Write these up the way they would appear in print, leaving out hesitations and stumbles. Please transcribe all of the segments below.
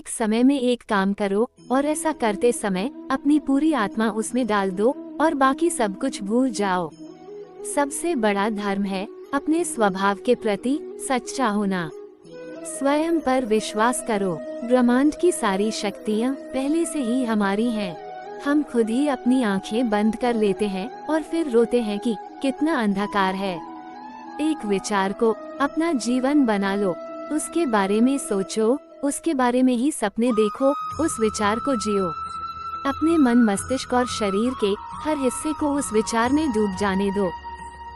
एक समय में एक काम करो और ऐसा करते समय अपनी पूरी आत्मा उसमें डाल दो और बाकी सब कुछ भूल जाओ। सबसे बड़ा धर्म है अपने स्वभाव के प्रति सच्चा होना। स्वयं पर विश्वास करो। ब्रह्मांड की सारी शक्तियाँ पहले से ही हमारी हैं। हम खुद ही अपनी आंखें बंद कर लेते हैं और फिर रोते हैं कि कितना अंधकार है। एक विचार को अपना जीवन बना लो, उसके बारे में सोचो, उसके बारे में ही सपने देखो, उस विचार को जियो। अपने मन, मस्तिष्क और शरीर के हर हिस्से को उस विचार में डूब जाने दो।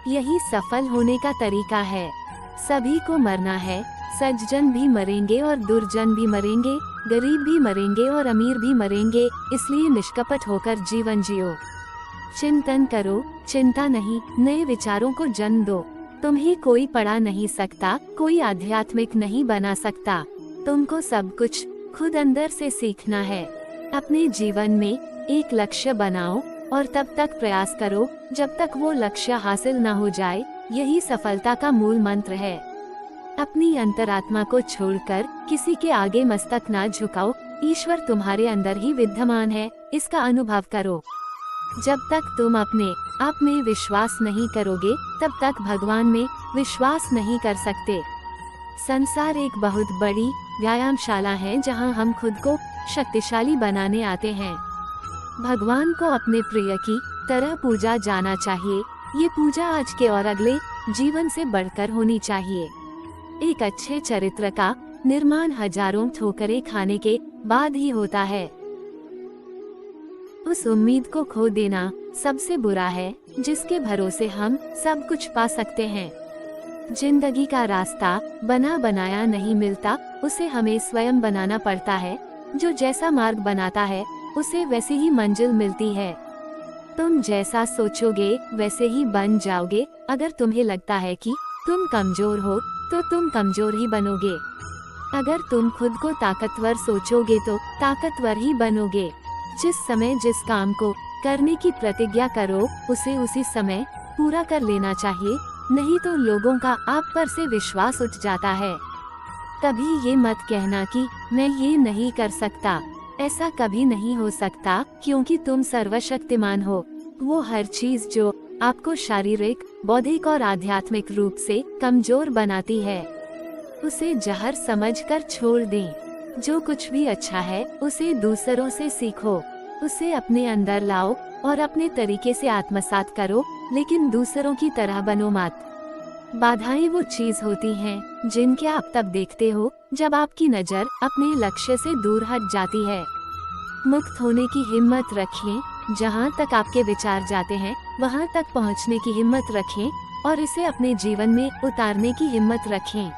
यही सफल होने का तरीका है। सभी को मरना है। सज्जन भी मरेंगे और दुर्जन भी मरेंगे, गरीब भी मरेंगे और अमीर भी मरेंगे, इसलिए निष्कपट होकर जीवन जियो। चिंतन करो, चिंता नहीं, नए विचारों को जन्म दो। तुम्हें कोई पढ़ा नहीं सकता, कोई आध्यात्मिक नहीं बना सकता। तुमको सब कुछ खुद अंदर से सीखना है। अपने जीवन में एक लक्ष्य बनाओ और तब तक प्रयास करो जब तक वो लक्ष्य हासिल न हो जाए। यही सफलता का मूल मंत्र है। अपनी अंतरात्मा को छोड़कर किसी के आगे मस्तक ना झुकाओ। ईश्वर तुम्हारे अंदर ही विद्यमान है, इसका अनुभव करो। जब तक तुम अपने आप में विश्वास नहीं करोगे, तब तक भगवान में विश्वास नहीं कर सकते। संसार एक बहुत बड़ी व्यायामशाला है जहां हम खुद को शक्तिशाली बनाने आते हैं। भगवान को अपने प्रिय की तरह पूजा जाना चाहिए। ये पूजा आज के और अगले जीवन से बढ़कर होनी चाहिए। एक अच्छे चरित्र का निर्माण हजारों ठोकरें खाने के बाद ही होता है। उस उम्मीद को खो देना सबसे बुरा है जिसके भरोसे हम सब कुछ पा सकते हैं। जिंदगी का रास्ता बना बनाया नहीं मिलता, उसे हमें स्वयं बनाना पड़ता है। जो जैसा मार्ग बनाता है उसे वैसी ही मंजिल मिलती है। तुम जैसा सोचोगे वैसे ही बन जाओगे। अगर तुम्हें लगता है कि तुम कमजोर हो तो तुम कमजोर ही बनोगे। अगर तुम खुद को ताकतवर सोचोगे तो ताकतवर ही बनोगे। जिस समय जिस काम को करने की प्रतिज्ञा करो उसे उसी समय पूरा कर लेना चाहिए, नहीं तो लोगों का आप पर से विश्वास उठ जाता है। कभी ये मत कहना कि मैं ये नहीं कर सकता। ऐसा कभी नहीं हो सकता, क्योंकि तुम सर्वशक्तिमान हो। वो हर चीज जो आपको शारीरिक, बौद्धिक और आध्यात्मिक रूप से कमजोर बनाती है, उसे जहर समझकर छोड़ दें। जो कुछ भी अच्छा है उसे दूसरों से सीखो, उसे अपने अंदर लाओ और अपने तरीके से आत्मसात करो, लेकिन दूसरों की तरह बनो मत। बाधाएं वो चीज होती हैं जिनके आप तब देखते हो जब आपकी नजर अपने लक्ष्य से दूर हट जाती है। मुक्त होने की हिम्मत रखें। जहां तक आपके विचार जाते हैं वहां तक पहुंचने की हिम्मत रखें और इसे अपने जीवन में उतारने की हिम्मत रखें।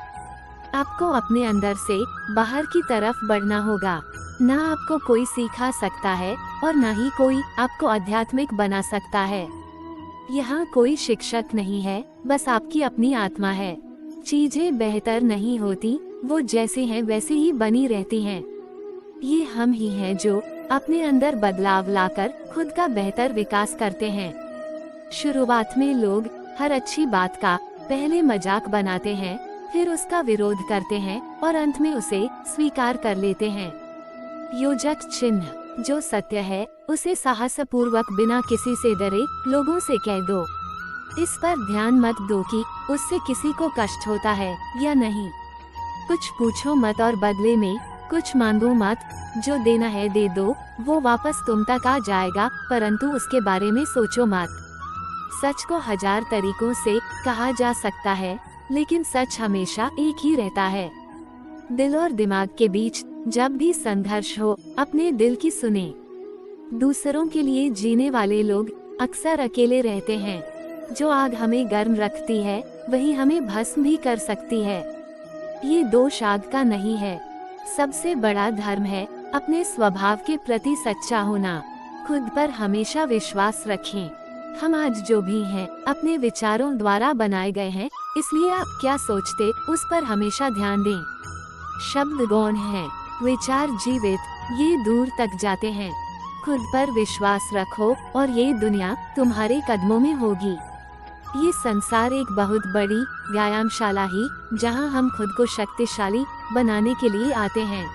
आपको अपने अंदर से बाहर की तरफ बढ़ना होगा। ना आपको कोई सिखा सकता है और ना ही कोई आपको आध्यात्मिक बना सकता है। यहाँ कोई शिक्षक नहीं है, बस आपकी अपनी आत्मा है। चीजें बेहतर नहीं होती, वो जैसे हैं वैसे ही बनी रहती हैं। ये हम ही हैं जो अपने अंदर बदलाव लाकर खुद का बेहतर विकास करते हैं। शुरुआत में लोग हर अच्छी बात का पहले मजाक बनाते हैं, फिर उसका विरोध करते हैं और अंत में उसे स्वीकार कर लेते हैं। योजक चिन्ह, जो सत्य है उसे साहसपूर्वक बिना किसी से डरे लोगों से कह दो। इस पर ध्यान मत दो कि उससे किसी को कष्ट होता है या नहीं। कुछ पूछो मत और बदले में कुछ मांगो मत। जो देना है दे दो, वो वापस तुम तक आ जाएगा, परंतु उसके बारे में सोचो मत। सच को हजार तरीकों से कहा जा सकता है, लेकिन सच हमेशा एक ही रहता है। दिल और दिमाग के बीच जब भी संघर्ष हो, अपने दिल की सुने। दूसरों के लिए जीने वाले लोग अक्सर अकेले रहते हैं। जो आग हमें गर्म रखती है वही हमें भस्म भी कर सकती है। ये दोष आग का नहीं है। सबसे बड़ा धर्म है अपने स्वभाव के प्रति सच्चा होना। खुद पर हमेशा विश्वास रखें। हम आज जो भी हैं अपने विचारों द्वारा बनाए गए हैं, इसलिए आप क्या सोचते उस पर हमेशा ध्यान दें। शब्द गौण हैं, विचार जीवित, ये दूर तक जाते हैं। खुद पर विश्वास रखो और ये दुनिया तुम्हारे कदमों में होगी। ये संसार एक बहुत बड़ी व्यायामशाला ही, जहां हम खुद को शक्तिशाली बनाने के लिए आते हैं।